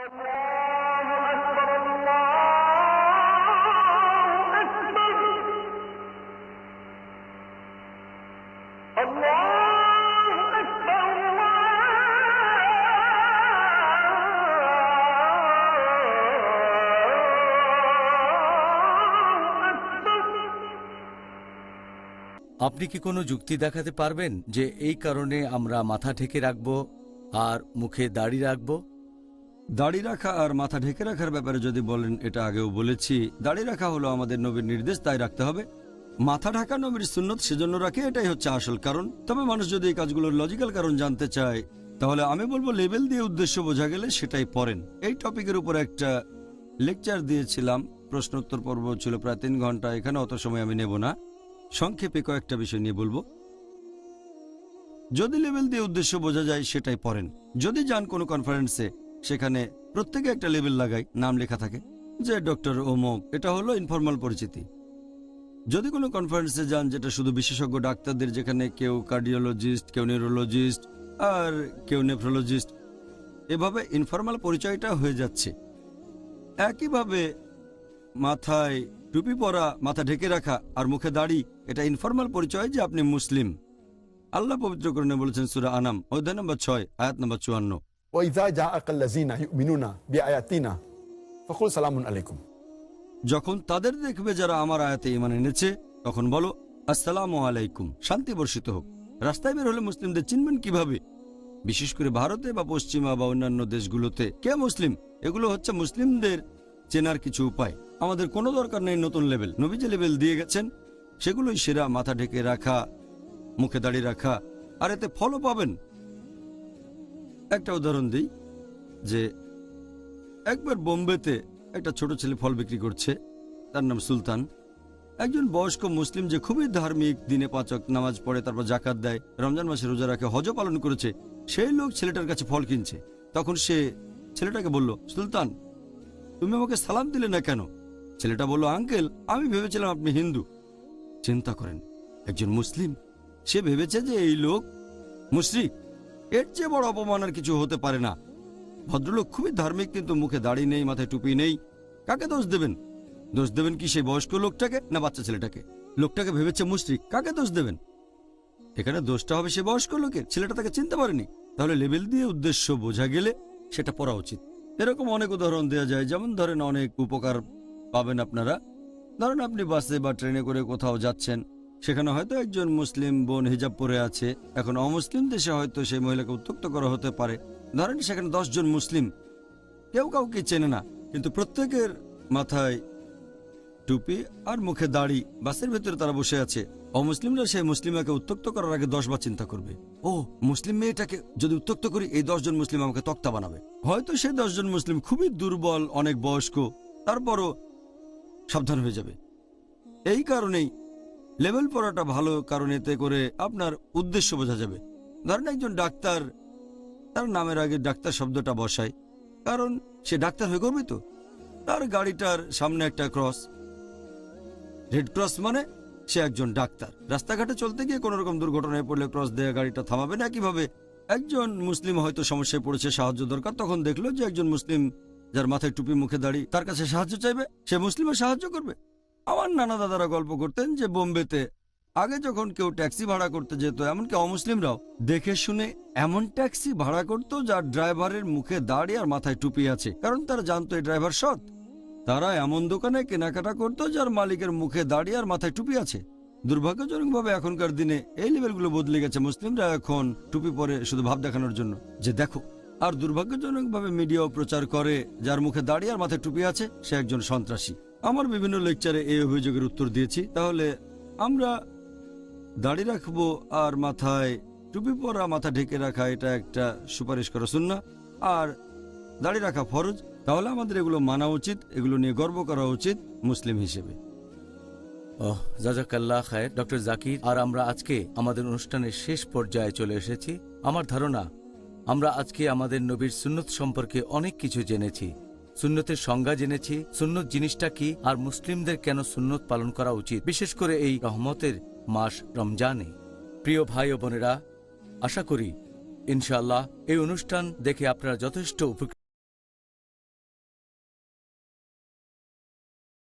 আপনি কি কোনো যুক্তি দেখাতে পারবেন যে এই কারণে আমরা মাথা ঢেকে রাখব আর মুখে দাড়ি রাখব? দাড়ি রাখা আর মাথা ঢেকে রাখার ব্যাপারে যদি বলেন, এটা আগেও বলেছি, দাড়ি রাখা হলো আমাদের নবীর নির্দেশ, তাই রাখতে হবে। মাথা ঢাকা নবীর সুন্নত, সেজন্য রাখে, এটাই হচ্ছে আসল কারণ। তবে মানুষ যদি এই কাজগুলোর লজিক্যাল কারণ জানতে চায়, তাহলে আমি বলবো লেবেল দিয়ে উদ্দেশ্য বোঝা গেলে সেটাই পড়েন। এই টপিকের উপর একটা লেকচার দিয়েছিলাম, প্রশ্নোত্তর পর্ব ছিল প্রায় 3 ঘন্টা। এখানে অত সময় আমি নেব না, সংক্ষেপে কয়েকটা বিষয় নিয়ে বলবো। যদি লেবেল দিয়ে উদ্দেশ্য বোঝা যায় সেটাই পড়েন। যদি যান কোনো কনফারেন্সে, সেখানে প্রত্যেকে একটা লেবেল লাগায়, নাম লেখা থাকে যে ডক্টর ওমক, এটা হলো ইনফর্মাল পরিচিতি। যদি কোনো কনফারেন্সে যান যেটা শুধু বিশেষজ্ঞ ডাক্তারদের, যেখানে কেউ কার্ডিওলজিস্ট, কেউ নিউরোলজিস্ট আর কেউ নেফ্রোলজিস্ট, এভাবে ইনফর্মাল পরিচয়টা হয়ে যাচ্ছে। একইভাবে মাথায় টুপি পরা, মাথা ঢেকে রাখা আর মুখে দাড়ি, এটা ইনফর্মাল পরিচয় যে আপনি মুসলিম। আল্লাহ পবিত্র কোরআনে বলেছেন সূরা আনাম অধ্যায় নম্বর 6 আয়াত নম্বর 54, ওয়াইযা জাআকাল্লাযিনা ইউমিনুনা বিআয়াতিনা ফাকুল সালামুন আলাইকুম। যখন তাদের দেখবে যারা আমার আয়াতে ঈমান এনেছে, তখন বলো আসসালামু আলাইকুম, শান্তি বর্ষিত হোক। রাস্তায় বের হলে মুসলিমদের চিনবেন কিভাবে? বিশেষ করে ভারতে বা পশ্চিমা বা অন্যান্য দেশগুলোতে কে মুসলিম, এগুলো হচ্ছে মুসলিমদের চেনার কিছু উপায়। আমাদের কোনো দরকার নেই নতুন লেভেল। নবী যে লেভেল দিয়ে গেছেন সেগুলোই সেরা। মাথা ঢেকে রাখা, মুখে দাড়ি রাখা, আর এতে ফলও পাবেন। একটা উদাহরণ দিই, যে একবার বোম্বেতে একটা ছোট ছেলে ফল বিক্রি করছে, তার নাম সুলতান। একজন বয়স্ক মুসলিম যে খুবই ধার্মিক, দিনে 5 ওয়াক্ত নামাজ পড়ে, তারপর জাকাত দেয়, রমজান মাসে রোজা রাখে, হজও পালন করেছে, সেই লোক ছেলেটার কাছে ফল কিনছে। তখন সে ছেলেটাকে বলল, সুলতান, তুমি আমাকে সালাম দিলে না কেন? ছেলেটা বলল, আঙ্কেল, আমি ভেবেছিলাম আপনি হিন্দু। চিন্তা করেন, একজন মুসলিম, সে ভেবেছে যে এই লোক মুশরিক। এর চেয়ে বড় অপমান আর কিছু হতে পারে না। ভদ্রলোক খুবই ধার্মিক, কিন্তু মুখে দাড়ি নেই, মাথায় টুপি নেই। কাকে দোষ দেবেন? দোষ দেবেন কি সেই বয়স্ক লোকটাকে না বাচ্চা ছেলেটাকে? লোকটাকে ভেবেছে মুশরিক, কাকে দোষ দেবেন? এখানে দোষটা হবে সে বয়স্ক লোকের, ছেলেটা তাকে চিনতে পারেনি। তাহলে লেবেল দিয়ে উদ্দেশ্য বোঝা গেলে সেটা পড়া উচিত। এরকম অনেক উদাহরণ দেওয়া যায়, যেমন ধরেন অনেক উপকার পাবেন আপনারা। ধরেন আপনি বাসে বা ট্রেনে করে কোথাও যাচ্ছেন, সেখানে হয়তো একজন মুসলিম বোন হিজাব পরে আছে। এখন অমুসলিম দেশে হয়তো সেই মহিলাকে উত্ত্যক্ত করা হতে পারে। ধরেন সেখানে 10 জন মুসলিম, কেউ কাউকে চেনে না, কিন্তু প্রত্যেকের মাথায় টুপি আর মুখে দাড়ি। বাসের ভেতরে তারা বসে আছে। অমুসলিমরা সেই মুসলিমাকে উত্ত্যক্ত করার আগে 10 বার চিন্তা করবে, ও মুসলিম মেয়েটাকে যদি উত্ত্যক্ত করি, এই 10 জন মুসলিম আমাকে তক্তা বানাবে। হয়তো সেই 10 জন মুসলিম খুবই দুর্বল, অনেক বয়স্ক, তারপরও সাবধান হয়ে যাবে। এই কারণেই লেভেল পড়াটা ভালো, কারণ এতে করে আপনার উদ্দেশ্য বোঝা যাবে। ধরেন একজন ডাক্তার, তার নামের আগে ডাক্তার শব্দটা বসায়, কারণ সে ডাক্তার হয়ে গর্বিত। তার গাড়িটার সামনে একটা ক্রস, রেড ক্রস, মানে সে একজন ডাক্তার। রাস্তাঘাটে চলতে গিয়ে কোনো রকম দুর্ঘটনায় পড়লে ক্রস দেয়া গাড়িটা থামাবে না। একইভাবে একজন মুসলিম হয়তো সমস্যায় পড়েছে, সাহায্য দরকার, তখন দেখলো যে একজন মুসলিম যার মাথায় টুপি, মুখে দাড়ি, তার কাছে সাহায্য চাইবে, সে মুসলিমও সাহায্য করবে। আমার নানা দাদারা গল্প করতেন যে বোম্বেতে আগে যখন কেউ ট্যাক্সি ভাড়া করতে যেত, এমনকি অমুসলিমরাও দেখে শুনে এমন ট্যাক্সি ভাড়া করত যার ড্রাইভারের মুখে দাড়ি আর মাথায় টুপি আছে, কারণ তারা জানতো এই ড্রাইভার সৎ। তারা এমন দোকানে কেনাকাটা করতো যার মালিকের মুখে দাড়ি আর মাথায় টুপি আছে। দুর্ভাগ্যজনকভাবে এখনকার দিনে এই লেভেলগুলো বদলে গেছে। মুসলিমরা এখন টুপি পরে শুধু ভাব দেখানোর জন্য যে দেখো, আর দুর্ভাগ্যজনকভাবে মিডিয়াও প্রচার করে যার মুখে দাড়ি আর মাথায় টুপি আছে সে একজন সন্ত্রাসী। আমার বিভিন্ন লেকচারে এই অভিযোগের উত্তর দিয়েছি। তাহলে আমরা দাড়ি রাখবো আর মাথায় টুপি পরা, মাথা ঢেকে রাখা, এটা একটা সুপারিশ করা সুন্নাহ, আর দাড়ি রাখা ফরজ। তাহলে আমাদের এগুলো মানা উচিত, এগুলো নিয়ে গর্ব করা উচিত মুসলিম হিসেবে। জাযাকাল্লাহ খায়ের ডক্টর জাকির। আর আমরা আজকে আমাদের অনুষ্ঠানের শেষ পর্যায়ে চলে এসেছি। আমার ধারণা আমরা আজকে আমাদের নবীর সুন্নত সম্পর্কে অনেক কিছু জেনেছি। সুন্নতের সংজ্ঞা জেনেছি, সুন্নত জিনিসটা কি, আর মুসলিমদের কেন সুন্নত পালন করা উচিত, বিশেষ করে এই রহমতের মাস রমজানে। প্রিয় ভাই ও বোনেরা, আশা করি ইনশাআল্লাহ এই অনুষ্ঠান দেখে আপনারা যথেষ্ট উপকৃত